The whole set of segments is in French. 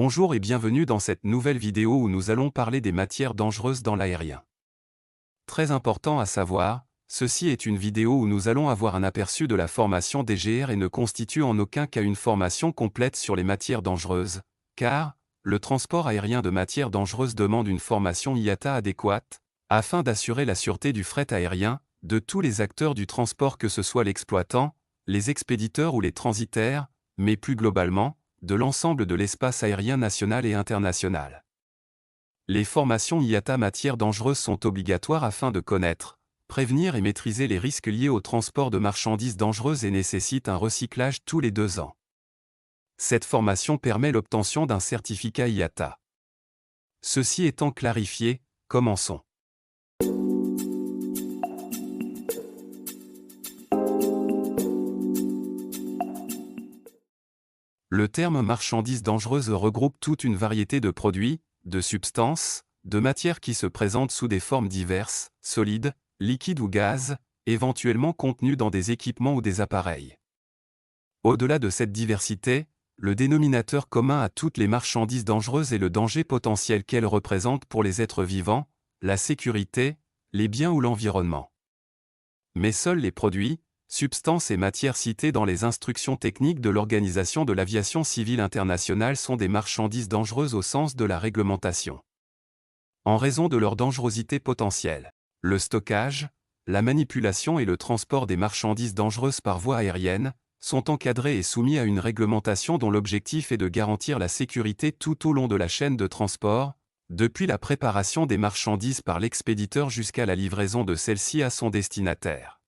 Bonjour et bienvenue dans cette nouvelle vidéo où nous allons parler des matières dangereuses dans l'aérien. Très important à savoir, ceci est une vidéo où nous allons avoir un aperçu de la formation DGR et ne constitue en aucun cas une formation complète sur les matières dangereuses, car le transport aérien de matières dangereuses demande une formation IATA adéquate, afin d'assurer la sûreté du fret aérien, de tous les acteurs du transport que ce soit l'exploitant, les expéditeurs ou les transitaires, mais plus globalement, de l'ensemble de l'espace aérien national et international. Les formations IATA matières dangereuses sont obligatoires afin de connaître, prévenir et maîtriser les risques liés au transport de marchandises dangereuses et nécessitent un recyclage tous les 2 ans. Cette formation permet l'obtention d'un certificat IATA. Ceci étant clarifié, commençons. Le terme marchandise dangereuse regroupe toute une variété de produits, de substances, de matières qui se présentent sous des formes diverses, solides, liquides ou gaz, éventuellement contenus dans des équipements ou des appareils. Au-delà de cette diversité, le dénominateur commun à toutes les marchandises dangereuses est le danger potentiel qu'elles représentent pour les êtres vivants, la sécurité, les biens ou l'environnement. Mais seuls les produits, substances et matières citées dans les instructions techniques de l'Organisation de l'aviation civile internationale sont des marchandises dangereuses au sens de la réglementation. En raison de leur dangerosité potentielle, le stockage, la manipulation et le transport des marchandises dangereuses par voie aérienne sont encadrés et soumis à une réglementation dont l'objectif est de garantir la sécurité tout au long de la chaîne de transport, depuis la préparation des marchandises par l'expéditeur jusqu'à la livraison de celles-ci à son destinataire.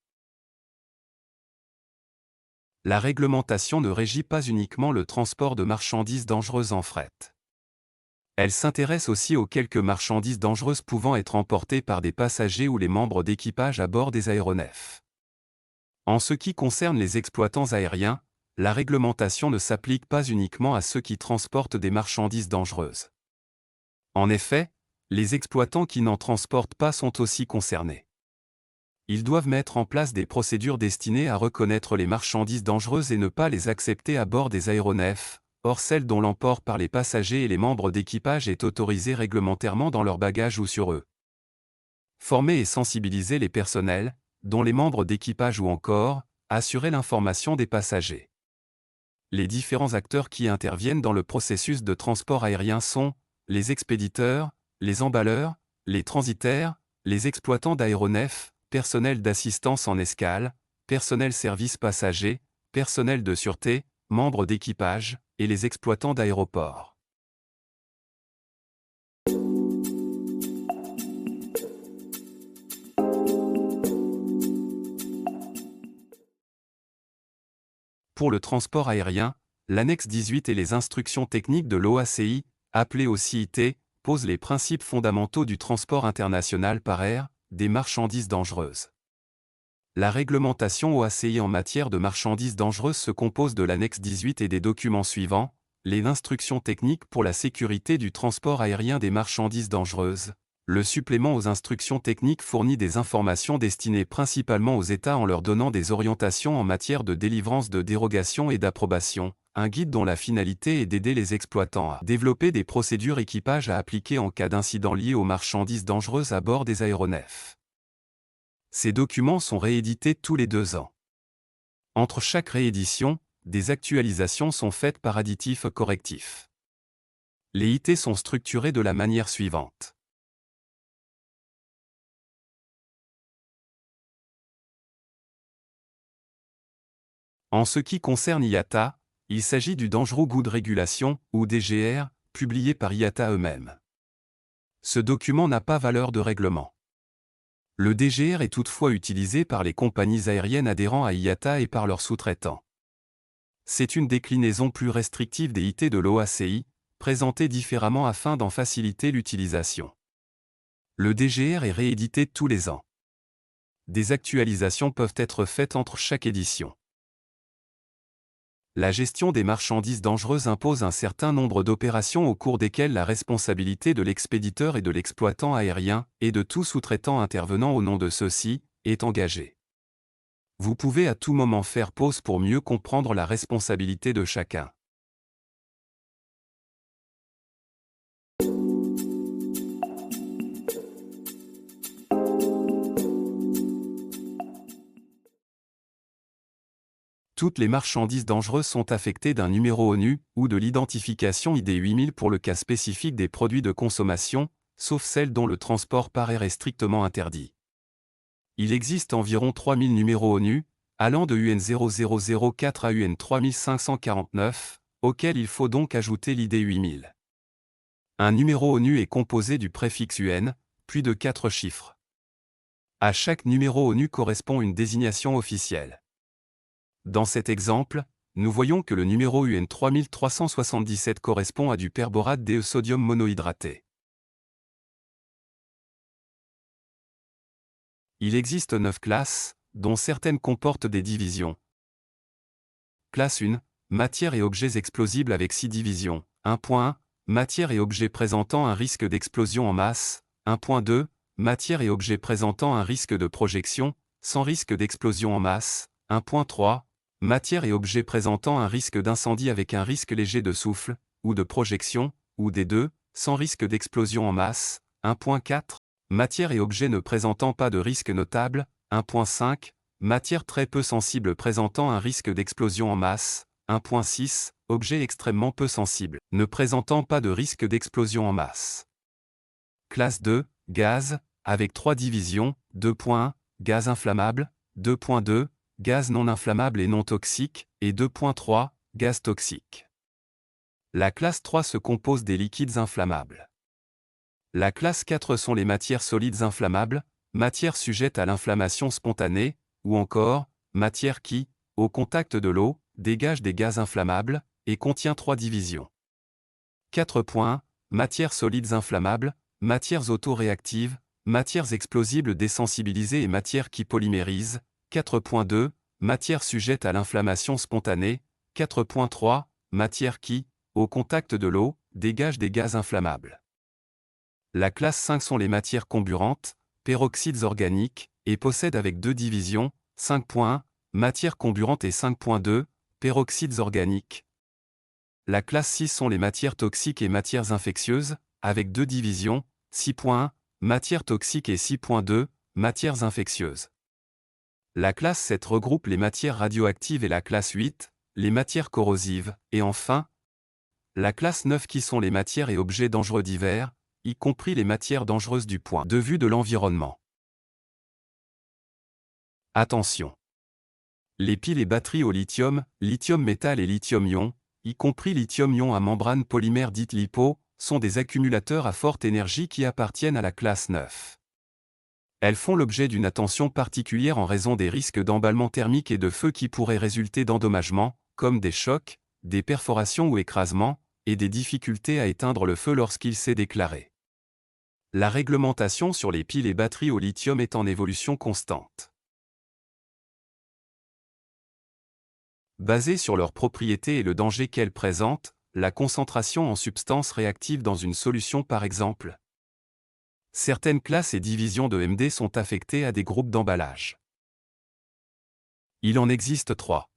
La réglementation ne régit pas uniquement le transport de marchandises dangereuses en fret. Elle s'intéresse aussi aux quelques marchandises dangereuses pouvant être emportées par des passagers ou les membres d'équipage à bord des aéronefs. En ce qui concerne les exploitants aériens, la réglementation ne s'applique pas uniquement à ceux qui transportent des marchandises dangereuses. En effet, les exploitants qui n'en transportent pas sont aussi concernés. Ils doivent mettre en place des procédures destinées à reconnaître les marchandises dangereuses et ne pas les accepter à bord des aéronefs, or celle dont l'emport par les passagers et les membres d'équipage est autorisée réglementairement dans leur bagage ou sur eux. Former et sensibiliser les personnels, dont les membres d'équipage ou encore, assurer l'information des passagers. Les différents acteurs qui interviennent dans le processus de transport aérien sont les expéditeurs, les emballeurs, les transitaires, les exploitants d'aéronefs, personnel d'assistance en escale, personnel service passagers, personnel de sûreté, membres d'équipage, et les exploitants d'aéroports. Pour le transport aérien, l'annexe 18 et les instructions techniques de l'OACI, appelées aussi IT, posent les principes fondamentaux du transport international par air, des marchandises dangereuses. La réglementation OACI en matière de marchandises dangereuses se compose de l'annexe 18 et des documents suivants, les instructions techniques pour la sécurité du transport aérien des marchandises dangereuses. Le supplément aux instructions techniques fournit des informations destinées principalement aux États en leur donnant des orientations en matière de délivrance de dérogations et d'approbation, un guide dont la finalité est d'aider les exploitants à développer des procédures équipage à appliquer en cas d'incident lié aux marchandises dangereuses à bord des aéronefs. Ces documents sont réédités tous les 2 ans. Entre chaque réédition, des actualisations sont faites par additifs correctifs. Les IT sont structurés de la manière suivante. En ce qui concerne IATA, il s'agit du Dangerous Good Regulation, ou DGR, publié par IATA eux-mêmes. Ce document n'a pas valeur de règlement. Le DGR est toutefois utilisé par les compagnies aériennes adhérant à IATA et par leurs sous-traitants. C'est une déclinaison plus restrictive des IT de l'OACI, présentée différemment afin d'en faciliter l'utilisation. Le DGR est réédité tous les ans. Des actualisations peuvent être faites entre chaque édition. La gestion des marchandises dangereuses impose un certain nombre d'opérations au cours desquelles la responsabilité de l'expéditeur et de l'exploitant aérien, et de tout sous-traitant intervenant au nom de ceux-ci, est engagée. Vous pouvez à tout moment faire pause pour mieux comprendre la responsabilité de chacun. Toutes les marchandises dangereuses sont affectées d'un numéro ONU ou de l'identification ID 8000 pour le cas spécifique des produits de consommation, sauf celles dont le transport par air est strictement interdit. Il existe environ 3000 numéros ONU, allant de UN 0004 à UN 3549, auxquels il faut donc ajouter l'ID 8000. Un numéro ONU est composé du préfixe UN, puis de 4 chiffres. À chaque numéro ONU correspond une désignation officielle. Dans cet exemple, nous voyons que le numéro UN 3377 correspond à du perborate de sodium monohydraté. Il existe 9 classes, dont certaines comportent des divisions. Classe 1, matière et objets explosibles avec 6 divisions. 1.1, matière et objets présentant un risque d'explosion en masse. 1.2, matière et objets présentant un risque de projection, sans risque d'explosion en masse. 1.3, matière et objets présentant un risque d'incendie avec un risque léger de souffle, ou de projection, ou des deux, sans risque d'explosion en masse. 1.4, matière et objets ne présentant pas de risque notable. 1.5, matière très peu sensible présentant un risque d'explosion en masse. 1.6, objet extrêmement peu sensible, ne présentant pas de risque d'explosion en masse. Classe 2, gaz, avec 3 divisions. 2.1, gaz inflammable. 2.2, gaz non inflammable et non toxique, et 2.3, gaz toxique. La classe 3 se compose des liquides inflammables. La classe 4 sont les matières solides inflammables, matières sujettes à l'inflammation spontanée, ou encore, matière qui, au contact de l'eau, dégage des gaz inflammables, et contient 3 divisions. 4 points, matières solides inflammables, matières autoréactives, matières explosibles désensibilisées et matières qui polymérisent. 4.2, matières sujettes à l'inflammation spontanée. 4.3, matières qui, au contact de l'eau, dégagent des gaz inflammables. La classe 5 sont les matières comburantes, peroxydes organiques, et possèdent avec 2 divisions. 5.1, matières comburantes et 5.2, peroxydes organiques. La classe 6 sont les matières toxiques et matières infectieuses, avec 2 divisions. 6.1, matières toxiques et 6.2, matières infectieuses. La classe 7 regroupe les matières radioactives et la classe 8, les matières corrosives, et enfin, la classe 9 qui sont les matières et objets dangereux divers, y compris les matières dangereuses du point de vue de l'environnement. Attention! Les piles et batteries au lithium, lithium métal et lithium-ion, y compris lithium-ion à membrane polymère dite LiPo, sont des accumulateurs à forte énergie qui appartiennent à la classe 9. Elles font l'objet d'une attention particulière en raison des risques d'emballement thermique et de feu qui pourraient résulter d'endommagements, comme des chocs, des perforations ou écrasements, et des difficultés à éteindre le feu lorsqu'il s'est déclaré. La réglementation sur les piles et batteries au lithium est en évolution constante. Basée sur leurs propriétés et le danger qu'elles présentent, la concentration en substances réactives dans une solution par exemple. Certaines classes et divisions de MD sont affectées à des groupes d'emballage. Il en existe 3.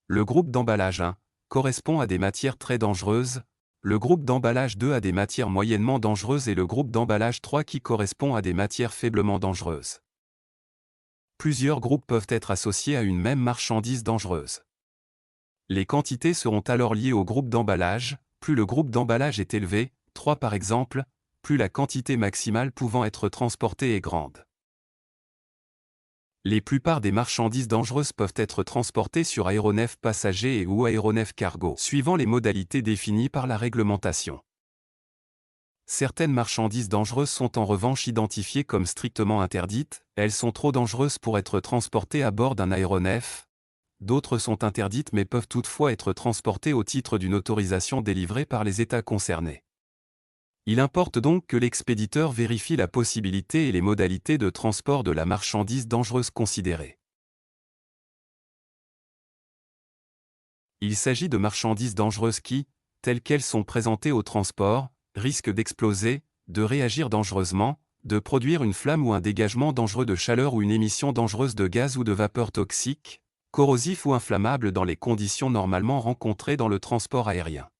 Le groupe d'emballage 1 correspond à des matières très dangereuses, le groupe d'emballage 2 à des matières moyennement dangereuses et le groupe d'emballage 3 qui correspond à des matières faiblement dangereuses. Plusieurs groupes peuvent être associés à une même marchandise dangereuse. Les quantités seront alors liées au groupe d'emballage, plus le groupe d'emballage est élevé, 3 par exemple, plus la quantité maximale pouvant être transportée est grande. Les plupart des marchandises dangereuses peuvent être transportées sur aéronefs passagers et ou aéronefs cargo, suivant les modalités définies par la réglementation. Certaines marchandises dangereuses sont en revanche identifiées comme strictement interdites, elles sont trop dangereuses pour être transportées à bord d'un aéronef. D'autres sont interdites mais peuvent toutefois être transportées au titre d'une autorisation délivrée par les États concernés. Il importe donc que l'expéditeur vérifie la possibilité et les modalités de transport de la marchandise dangereuse considérée. Il s'agit de marchandises dangereuses qui, telles qu'elles sont présentées au transport, risquent d'exploser, de réagir dangereusement, de produire une flamme ou un dégagement dangereux de chaleur ou une émission dangereuse de gaz ou de vapeur toxique, corrosif ou inflammable dans les conditions normalement rencontrées dans le transport aérien.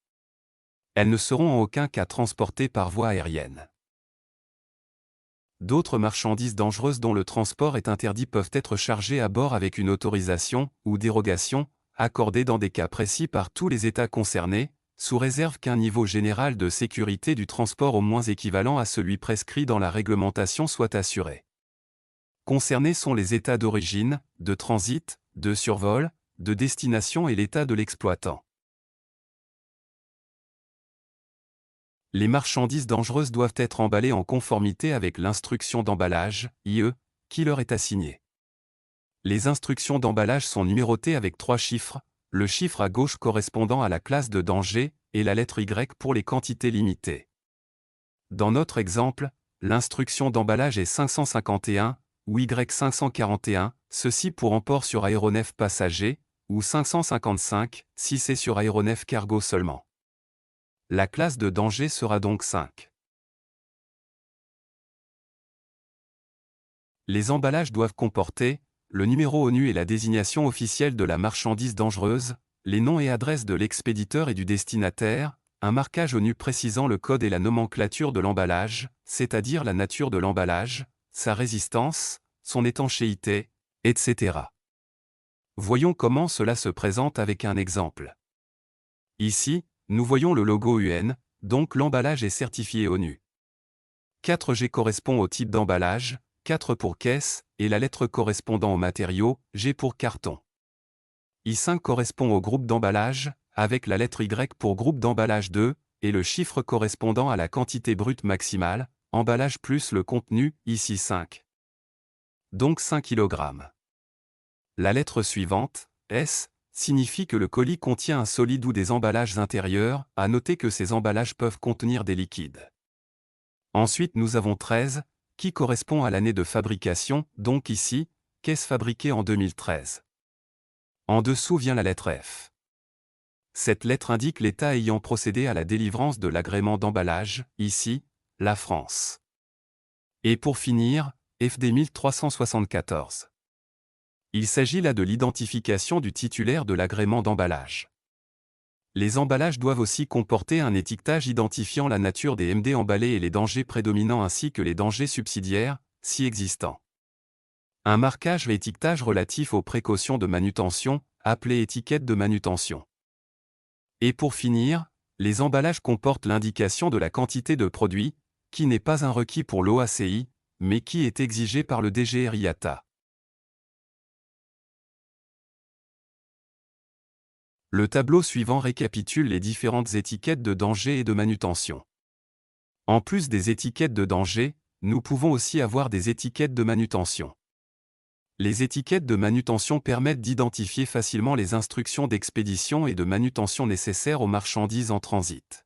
Elles ne seront en aucun cas transportées par voie aérienne. d'autres marchandises dangereuses dont le transport est interdit peuvent être chargées à bord avec une autorisation ou dérogation, accordée dans des cas précis par tous les États concernés, sous réserve qu'un niveau général de sécurité du transport au moins équivalent à celui prescrit dans la réglementation soit assuré. Concernés sont les États d'origine, de transit, de survol, de destination et l'État de l'exploitant. Les marchandises dangereuses doivent être emballées en conformité avec l'instruction d'emballage, IE, qui leur est assignée. Les instructions d'emballage sont numérotées avec 3 chiffres, le chiffre à gauche correspondant à la classe de danger, et la lettre Y pour les quantités limitées. Dans notre exemple, l'instruction d'emballage est 551, ou Y541, ceci pour emport sur aéronef passager, ou 555, si c'est sur aéronef cargo seulement. La classe de danger sera donc 5. Les emballages doivent comporter le numéro ONU et la désignation officielle de la marchandise dangereuse, les noms et adresses de l'expéditeur et du destinataire, un marquage ONU précisant le code et la nomenclature de l'emballage, c'est-à-dire la nature de l'emballage, sa résistance, son étanchéité, etc. Voyons comment cela se présente avec un exemple. Ici, nous voyons le logo UN, donc l'emballage est certifié ONU. 4G correspond au type d'emballage, 4 pour caisse, et la lettre correspondant au matériau, G pour carton. I5 correspond au groupe d'emballage, avec la lettre Y pour groupe d'emballage 2, et le chiffre correspondant à la quantité brute maximale, emballage plus le contenu, ici 5. Donc 5 kg. La lettre suivante, S, signifie que le colis contient un solide ou des emballages intérieurs, à noter que ces emballages peuvent contenir des liquides. Ensuite nous avons 13, qui correspond à l'année de fabrication, donc ici, caisse fabriquée en 2013. En dessous vient la lettre F. Cette lettre indique l'État ayant procédé à la délivrance de l'agrément d'emballage, ici, la France. Et pour finir, FD 1374. Il s'agit là de l'identification du titulaire de l'agrément d'emballage. Les emballages doivent aussi comporter un étiquetage identifiant la nature des MD emballés et les dangers prédominants ainsi que les dangers subsidiaires, si existants. Un marquage et étiquetage relatif aux précautions de manutention, appelé étiquette de manutention. Et pour finir, les emballages comportent l'indication de la quantité de produit, qui n'est pas un requis pour l'OACI, mais qui est exigé par le DGR-IATA. Le tableau suivant récapitule les différentes étiquettes de danger et de manutention. En plus des étiquettes de danger, nous pouvons aussi avoir des étiquettes de manutention. Les étiquettes de manutention permettent d'identifier facilement les instructions d'expédition et de manutention nécessaires aux marchandises en transit.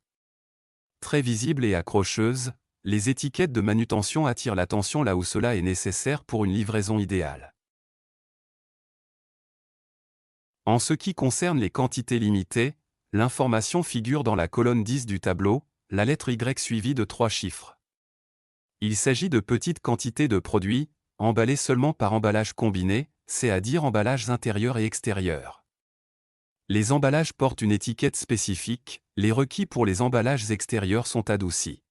Très visibles et accrocheuses, les étiquettes de manutention attirent l'attention là où cela est nécessaire pour une livraison idéale. En ce qui concerne les quantités limitées, l'information figure dans la colonne 10 du tableau, la lettre Y suivie de 3 chiffres. Il s'agit de petites quantités de produits, emballés seulement par emballage combiné, c'est-à-dire emballages intérieurs et extérieurs. Les emballages portent une étiquette spécifique, les requis pour les emballages extérieurs sont adoucis.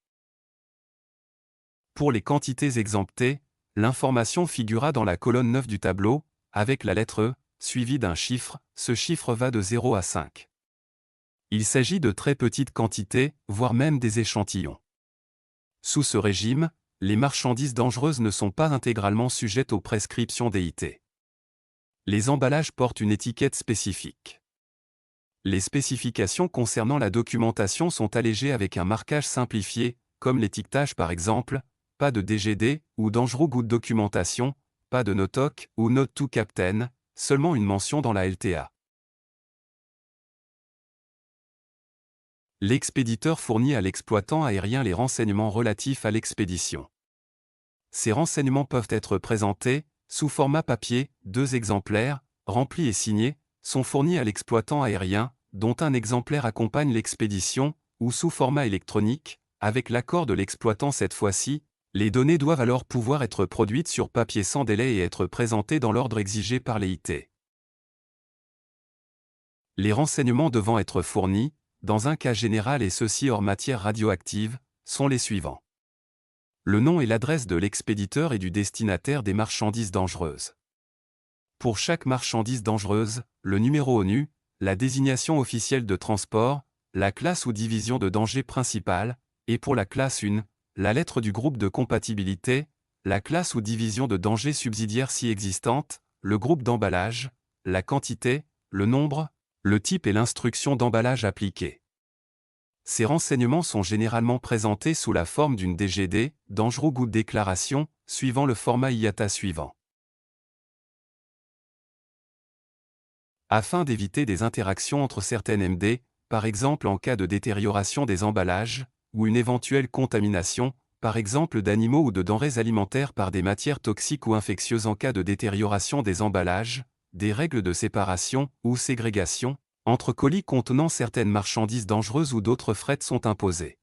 Pour les quantités exemptées, l'information figurera dans la colonne 9 du tableau, avec la lettre E, suivie d'un chiffre, ce chiffre va de 0 à 5. Il s'agit de très petites quantités, voire même des échantillons. Sous ce régime, les marchandises dangereuses ne sont pas intégralement sujettes aux prescriptions DIT. Les emballages portent une étiquette spécifique. Les spécifications concernant la documentation sont allégées avec un marquage simplifié, comme l'étiquetage par exemple, pas de DGD ou Dangerous Good Documentation, pas de NOTOC ou Note to Captain, seulement une mention dans la LTA. L'expéditeur fournit à l'exploitant aérien les renseignements relatifs à l'expédition. Ces renseignements peuvent être présentés, sous format papier, 2 exemplaires, remplis et signés, sont fournis à l'exploitant aérien, dont un exemplaire accompagne l'expédition, ou sous format électronique, avec l'accord de l'exploitant cette fois-ci, les données doivent alors pouvoir être produites sur papier sans délai et être présentées dans l'ordre exigé par les IT. Les renseignements devant être fournis, dans un cas général et ceci hors matière radioactive, sont les suivants. le nom et l'adresse de l'expéditeur et du destinataire des marchandises dangereuses. Pour chaque marchandise dangereuse, le numéro ONU, la désignation officielle de transport, la classe ou division de danger principale, et pour la classe 1, la lettre du groupe de compatibilité, la classe ou division de danger subsidiaire si existante, le groupe d'emballage, la quantité, le nombre, le type et l'instruction d'emballage appliquée. Ces renseignements sont généralement présentés sous la forme d'une DGD, Dangerous Good Declaration, suivant le format IATA suivant. Afin d'éviter des interactions entre certaines MD, par exemple en cas de détérioration des emballages, ou une éventuelle contamination, par exemple d'animaux ou de denrées alimentaires par des matières toxiques ou infectieuses en cas de détérioration des emballages, des règles de séparation ou ségrégation entre colis contenant certaines marchandises dangereuses ou d'autres frettes sont imposées.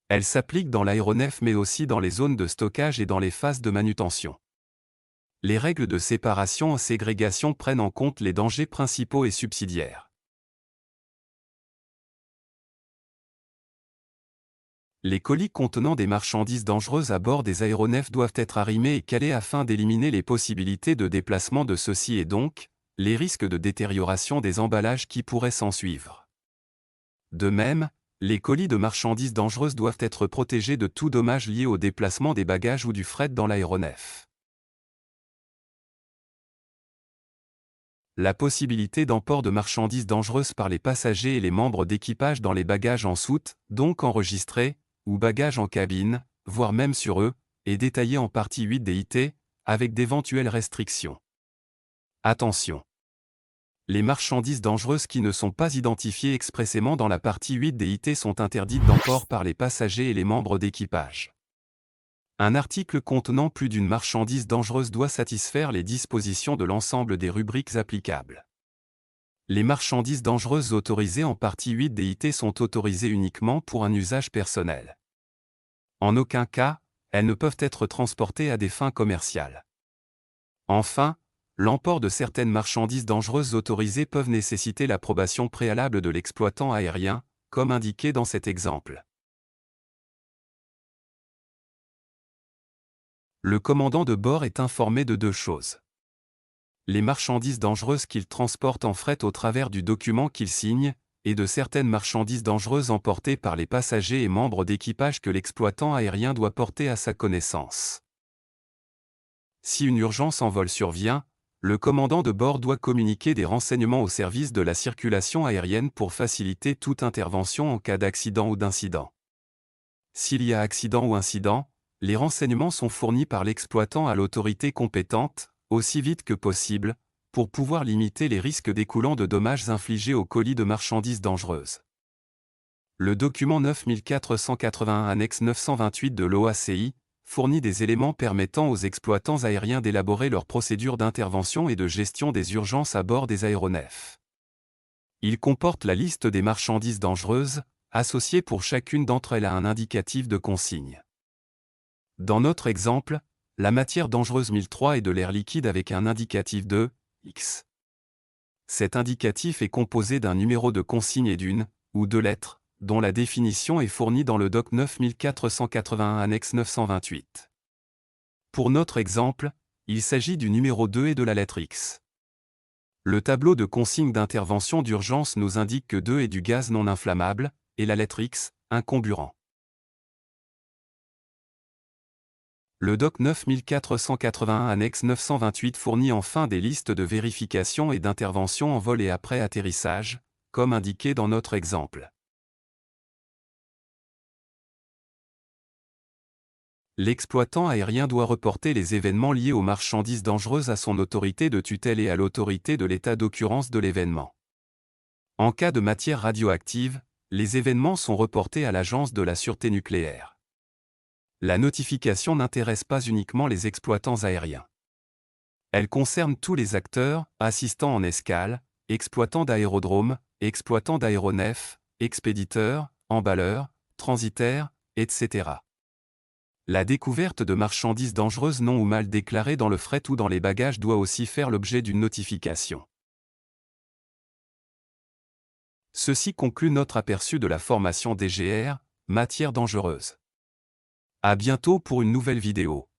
Elles s'appliquent dans l'aéronef mais aussi dans les zones de stockage et dans les phases de manutention. Les règles de séparation et ségrégation prennent en compte les dangers principaux et subsidiaires. Les colis contenant des marchandises dangereuses à bord des aéronefs doivent être arrimés et calés afin d'éliminer les possibilités de déplacement de ceux-ci et donc, les risques de détérioration des emballages qui pourraient s'ensuivre. De même, les colis de marchandises dangereuses doivent être protégés de tout dommage lié au déplacement des bagages ou du fret dans l'aéronef. La possibilité d'emport de marchandises dangereuses par les passagers et les membres d'équipage dans les bagages en soute, donc enregistrés, ou bagages en cabine, voire même sur eux, est détaillée en partie 8 des IT, avec d'éventuelles restrictions. Attention! Les marchandises dangereuses qui ne sont pas identifiées expressément dans la partie 8 des IT sont interdites d'emport par les passagers et les membres d'équipage. Un article contenant plus d'une marchandise dangereuse doit satisfaire les dispositions de l'ensemble des rubriques applicables. Les marchandises dangereuses autorisées en partie 8 des IT sont autorisées uniquement pour un usage personnel. En aucun cas, elles ne peuvent être transportées à des fins commerciales. Enfin, l'emport de certaines marchandises dangereuses autorisées peuvent nécessiter l'approbation préalable de l'exploitant aérien, comme indiqué dans cet exemple. Le commandant de bord est informé de 2 choses. Les marchandises dangereuses qu'il transporte en fret au travers du document qu'il signe, et de certaines marchandises dangereuses emportées par les passagers et membres d'équipage que l'exploitant aérien doit porter à sa connaissance. Si une urgence en vol survient, le commandant de bord doit communiquer des renseignements au service de la circulation aérienne pour faciliter toute intervention en cas d'accident ou d'incident. S'il y a accident ou incident, les renseignements sont fournis par l'exploitant à l'autorité compétente, aussi vite que possible, pour pouvoir limiter les risques découlant de dommages infligés aux colis de marchandises dangereuses. Le document 9481 annexe 928 de l'OACI fournit des éléments permettant aux exploitants aériens d'élaborer leurs procédures d'intervention et de gestion des urgences à bord des aéronefs. Il comporte la liste des marchandises dangereuses, associée pour chacune d'entre elles à un indicatif de consigne. Dans notre exemple, la matière dangereuse 1003 est de l'air liquide avec un indicatif de X. Cet indicatif est composé d'un numéro de consigne et d'une ou 2 lettres, dont la définition est fournie dans le doc 9481 annexe 928. Pour notre exemple, il s'agit du numéro 2 et de la lettre X. Le tableau de consigne d'intervention d'urgence nous indique que 2 est du gaz non inflammable, et la lettre X, un comburant. Le doc 9481 annexe 928 fournit enfin des listes de vérification et d'intervention en vol et après atterrissage, comme indiqué dans notre exemple. L'exploitant aérien doit reporter les événements liés aux marchandises dangereuses à son autorité de tutelle et à l'autorité de l'état d'occurrence de l'événement. En cas de matière radioactive, les événements sont reportés à l'Agence de la sûreté nucléaire. La notification n'intéresse pas uniquement les exploitants aériens. Elle concerne tous les acteurs, assistants en escale, exploitants d'aérodromes, exploitants d'aéronefs, expéditeurs, emballeurs, transitaires, etc. La découverte de marchandises dangereuses non ou mal déclarées dans le fret ou dans les bagages doit aussi faire l'objet d'une notification. Ceci conclut notre aperçu de la formation DGR, matière dangereuse. À bientôt pour une nouvelle vidéo.